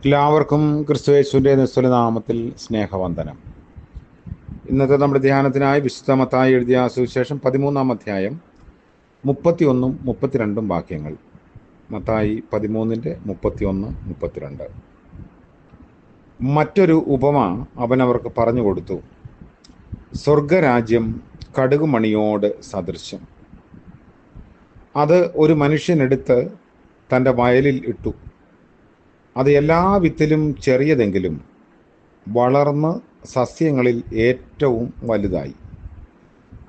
എല്ലാവർക്കും ക്രിസ്തുയേശുവിൻ്റെ നിസ്തുല നാമത്തിൽ സ്നേഹവന്ദനം. ഇന്നത്തെ നമ്മുടെ ധ്യാനത്തിനായി വിശുദ്ധ മത്തായി എഴുതിയ സുവിശേഷം 13-ാം അധ്യായം 31 32 വാക്യങ്ങൾ. മത്തായി 13:31-32. മറ്റൊരു ഉപമ അവൻ അവർക്ക് പറഞ്ഞു കൊടുത്തു. സ്വർഗരാജ്യം കടുകുമണിയോട് സദൃശം. അത് ഒരു മനുഷ്യനെടുത്ത് തൻ്റെ വയലിൽ ഇട്ടു. അത് എല്ലാ വിത്തിലും ചെറിയതെങ്കിലും വളർന്ന് സസ്യങ്ങളിൽ ഏറ്റവും വലുതായി.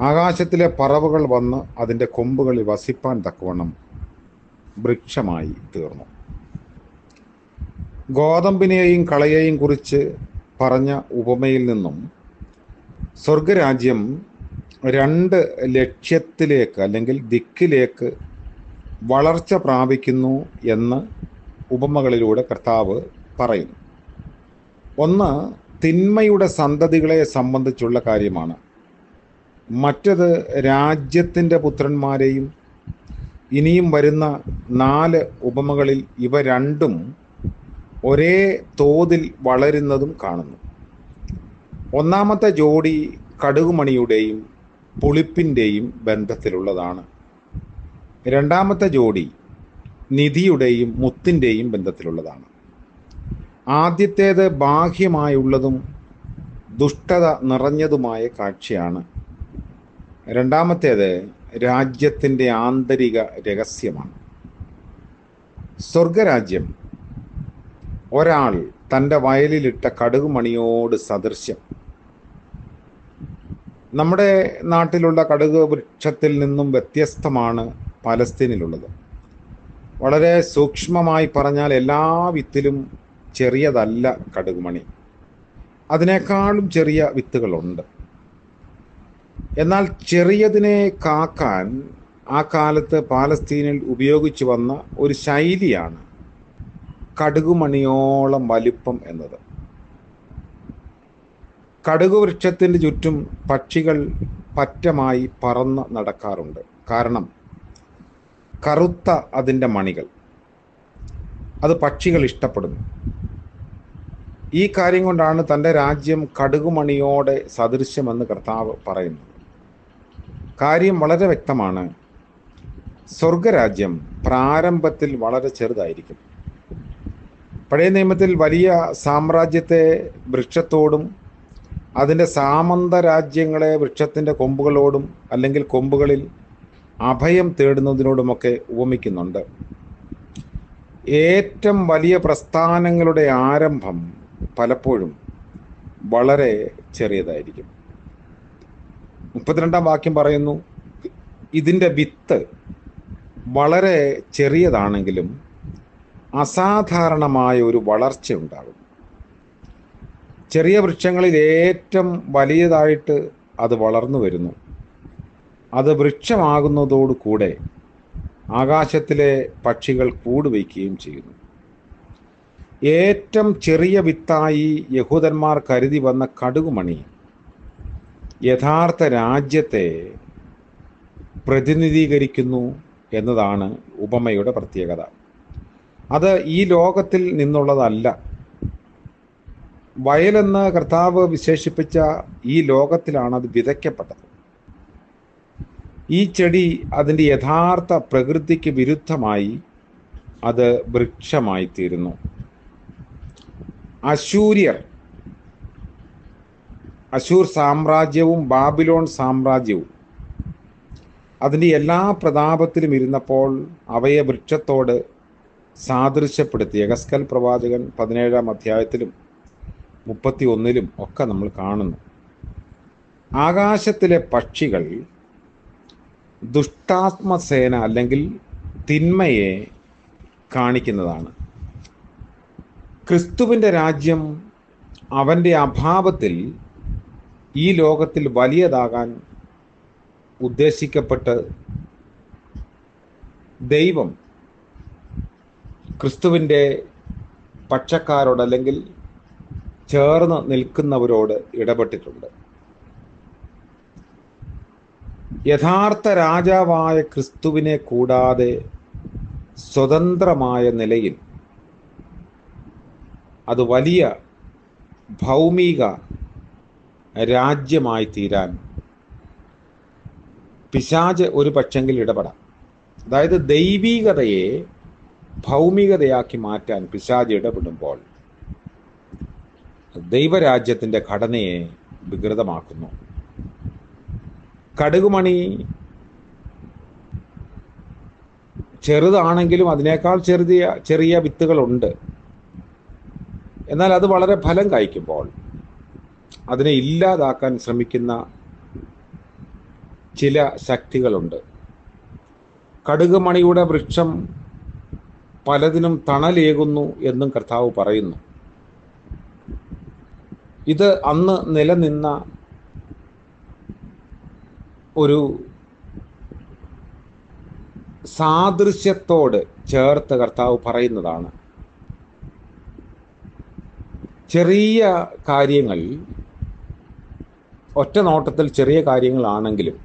ആകാശത്തിലെ പറവകൾ വന്ന് അതിൻ്റെ കൊമ്പുകളിൽ വസിപ്പാൻ തക്കവണ്ണം വൃക്ഷമായി തീർന്നു. ഗോതമ്പിനെയും കളയെയും കുറിച്ച് പറഞ്ഞ ഉപമയിൽ നിന്നും സ്വർഗരാജ്യം 2 ലക്ഷ്യത്തിലേക്ക് അല്ലെങ്കിൽ ദിക്കിലേക്ക് വളർച്ച പ്രാപിക്കുന്നു എന്ന് ഉപമകളിലൂടെ കർത്താവ് പറയുന്നു. ഒന്ന്, തിന്മയുടെ സന്തതികളെ സംബന്ധിച്ചുള്ള കാര്യമാണ്. മറ്റത് രാജ്യത്തിൻ്റെ പുത്രന്മാരെയും. ഇനിയും വരുന്ന 4 ഉപമകളിൽ ഇവ രണ്ടും ഒരേ തോതിൽ വളരുന്നതും കാണുന്നു. ഒന്നാമത്തെ ജോഡി കടുകുമണിയുടെയും പുളിപ്പിൻ്റെയും ബന്ധത്തിലുള്ളതാണ്. രണ്ടാമത്തെ ജോഡി നിധിയുടെയും മുത്തിൻ്റെയും ബന്ധത്തിലുള്ളതാണ്. ആദ്യത്തേത് ബാഹ്യമായുള്ളതും ദുഷ്ടത നിറഞ്ഞതുമായ കാഴ്ചയാണ്. രണ്ടാമത്തേത് രാജ്യത്തിൻ്റെ ആന്തരിക രഹസ്യമാണ്. സ്വർഗരാജ്യം ഒരാൾ തൻ്റെ വയലിലിട്ട കടുകുമണിയോട് സദൃശ്യം. നമ്മുടെ നാട്ടിലുള്ള കടുക് വൃക്ഷത്തിൽ നിന്നും വ്യത്യസ്തമാണ് പലസ്തീനിലുള്ളത്. വളരെ സൂക്ഷ്മമായി പറഞ്ഞാൽ എല്ലാ വിത്തിലും ചെറിയതല്ല കടുകുമണി. അതിനേക്കാളും ചെറിയ വിത്തുകളുണ്ട്. എന്നാൽ ചെറിയതിനെ കാക്കാൻ ആ കാലത്ത് പാലസ്തീനിൽ ഉപയോഗിച്ചു വന്ന ഒരു ശൈലിയാണ് കടുകുമണിയോളം വലിപ്പം എന്നത്. കടുക് വൃക്ഷത്തിൻ്റെ ചുറ്റും പക്ഷികൾ പറ്റമായി പറന്ന് നടക്കാറുണ്ട്. കാരണം കറുത്ത അതിൻ്റെ മണികൾ അത് പക്ഷികൾ ഇഷ്ടപ്പെടുന്നു. ഈ കാര്യം കൊണ്ടാണ് തൻ്റെ രാജ്യം കടുകുമണിയോടെ സദൃശ്യമെന്ന് കർത്താവ് പറയുന്നത്. കാര്യം വളരെ വ്യക്തമാണ്. സ്വർഗരാജ്യം പ്രാരംഭത്തിൽ വളരെ ചെറുതായിരിക്കും. പഴയ നിയമത്തിൽ വലിയ സാമ്രാജ്യത്തെ വൃക്ഷത്തോടും അതിൻ്റെ സാമന്ത രാജ്യങ്ങളെ വൃക്ഷത്തിൻ്റെ കൊമ്പുകളോടും അല്ലെങ്കിൽ കൊമ്പുകളിൽ അഭയം തേടുന്നതിനോടുമൊക്കെ ഉപമിക്കുന്നുണ്ട്. ഏറ്റവും വലിയ പ്രസ്ഥാനങ്ങളുടെ ആരംഭം പലപ്പോഴും വളരെ ചെറിയതായിരിക്കും. 32-ാം വാക്യം പറയുന്നു, ഇതിൻ്റെ വിത്ത് വളരെ ചെറിയതാണെങ്കിലും അസാധാരണമായ ഒരു വളർച്ചയുണ്ടാകും. ചെറിയ വൃക്ഷങ്ങളിൽ ഏറ്റവും വലിയതായിട്ട് അത് വളർന്നു വരുന്നു. അത് വൃക്ഷമാകുന്നതോടുകൂടെ ആകാശത്തിലെ പക്ഷികൾ കൂടുവയ്ക്കുകയും ചെയ്യുന്നു. ഏറ്റവും ചെറിയ വിത്തായി യഹൂദന്മാർ കരുതി വന്ന കടുകുമണി യഥാർത്ഥ രാജ്യത്തെ പ്രതിനിധീകരിക്കുന്നു എന്നതാണ് ഉപമയുടെ പ്രത്യേകത. അത് ഈ ലോകത്തിൽ നിന്നുള്ളതല്ല. വയലെന്ന് കർത്താവ് വിശേഷിപ്പിച്ച ഈ ലോകത്തിലാണ് അത് വിതയ്ക്കപ്പെട്ടത്. ഈ ചെടി അതിൻ്റെ യഥാർത്ഥ പ്രകൃതിക്ക് വിരുദ്ധമായി അത് വൃക്ഷമായി തീരുന്നു. അശൂർ സാമ്രാജ്യവും ബാബിലോൺ സാമ്രാജ്യവും അതിൻ്റെ എല്ലാ പ്രതാപത്തിലും ഇരുന്നപ്പോൾ അവയെ വൃക്ഷത്തോട് സാദൃശ്യപ്പെടുത്തി യെഹെസ്കേൽ പ്രവാചകൻ 17-ാം അധ്യായത്തിലും 31-ലും ഒക്കെ നമ്മൾ കാണുന്നു. ആകാശത്തിലെ പക്ഷികൾ ദുഷ്ടാത്മസേന അല്ലെങ്കിൽ തിന്മയെ കാണിക്കുന്നതാണ്. ക്രിസ്തുവിൻ്റെ രാജ്യം അവൻ്റെ അഭാവത്തിൽ ഈ ലോകത്തിൽ വലിയതാകാൻ ഉദ്ദേശിക്കപ്പെട്ട് ദൈവം ക്രിസ്തുവിൻ്റെ പക്ഷക്കാരോട് അല്ലെങ്കിൽ ചേർന്ന് നിൽക്കുന്നവരോട് ഇടപെട്ടിട്ടുണ്ട്. യഥാർത്ഥ രാജാവായ ക്രിസ്തുവിനെ കൂടാതെ സ്വതന്ത്രമായ നിലയിൽ അത് വലിയ ഭൗമിക രാജ്യമായി തീരാൻ പിശാച് ഒരു പക്ഷെങ്കിൽ ഇടപെടാം. അതായത് ദൈവീകതയെ ഭൗമികതയാക്കി മാറ്റാൻ പിശാച് ഇടപെടുമ്പോൾ ദൈവരാജ്യത്തിൻ്റെ ഘടനയെ വികൃതമാക്കുന്നു. കടുകുമണി ചെറുതാണെങ്കിലും അതിനേക്കാൾ ചെറിയ വിത്തുകളുണ്ട്. എന്നാൽ അത് വളരെ ഫലം കായ്ക്കുമ്പോൾ അതിനെ ഇല്ലാതാക്കാൻ ശ്രമിക്കുന്ന ചില ശക്തികളുണ്ട്. കടുകുമണിയുടെ വൃക്ഷം പലതിനും തണലേകുന്നു എന്നും കർത്താവ് പറയുന്നു. ഇത് അന്ന് നിലനിന്ന ഒരു സാദൃശ്യത്തോട് ചേർത്ത് കർത്താവ് പറയുന്നതാണ്. ചെറിയ കാര്യങ്ങൾ ഒറ്റ നോട്ടത്തിൽ ചെറിയ കാര്യങ്ങളാണെങ്കിലും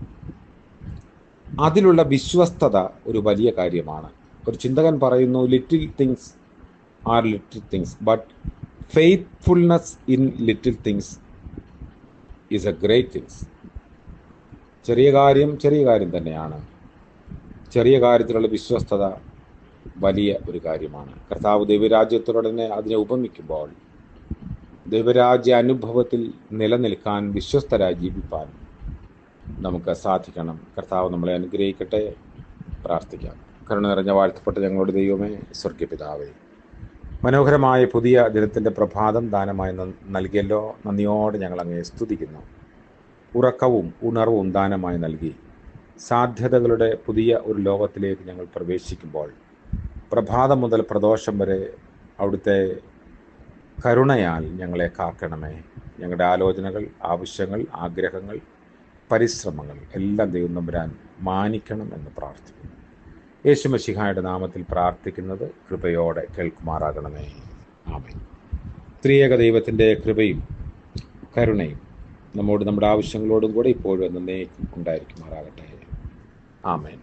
അതിലുള്ള വിശ്വസ്തത ഒരു വലിയ കാര്യമാണ്. ഒരു ചിന്തകൻ പറയുന്നു, little things are little things, but faithfulness in little things is A great things. ചെറിയ കാര്യം തന്നെയാണ്. ചെറിയ കാര്യത്തിലുള്ള വിശ്വസ്തത വലിയ ഒരു കാര്യമാണ്. കർത്താവ് ദൈവരാജ്യത്തോടനെ അതിനെ ഉപമിക്കുമ്പോൾ ദൈവരാജ്യ അനുഭവത്തിൽ നിലനിൽക്കാൻ, വിശ്വസ്തരായി ജീവിപ്പാൻ നമുക്ക് സാധിക്കണം. കർത്താവ് നമ്മളെ അനുഗ്രഹിക്കട്ടെ. പ്രാർത്ഥിക്കാം. കരുണ നിറഞ്ഞ വാഴ്ത്തപ്പെട്ട ഞങ്ങളുടെ ദൈവമേ, സ്വർഗ്ഗപിതാവേ, മനോഹരമായ പുതിയ ദിനത്തിൻ്റെ പ്രഭാതം ദാനമായി നൽകിയല്ലോ. നന്ദിയോടെ ഞങ്ങൾ അങ്ങയെ സ്തുതിക്കുന്നു. ഉറക്കവും ഉണർവും ദാനമായി നൽകി സാധ്യതകളുടെ പുതിയ ഒരു ലോകത്തിലേക്ക് ഞങ്ങൾ പ്രവേശിക്കുമ്പോൾ പ്രഭാതം മുതൽ പ്രദോഷം വരെ അവിടുത്തെ കരുണയാൽ ഞങ്ങളെ കാക്കണമേ. ഞങ്ങളുടെ ആലോചനകൾ, ആവശ്യങ്ങൾ, ആഗ്രഹങ്ങൾ, പരിശ്രമങ്ങൾ എല്ലാം ദൈവം തമ്പുരാൻ മാനിക്കണം എന്ന് പ്രാർത്ഥിക്കുന്നു. യേശു മശിഹായുടെ നാമത്തിൽ പ്രാർത്ഥിക്കുന്നത് കൃപയോടെ കേൾക്കുമാറാകണമേ. ആമേൻ. ത്രിയേക ദൈവത്തിൻ്റെ കൃപയും കരുണയും നമ്മോട്, നമ്മുടെ ആവശ്യങ്ങളോടും കൂടെ ഇപ്പോഴും എന്നേക്കും ഉണ്ടായിരിക്കുമാറാകട്ടെ. ആമേൻ.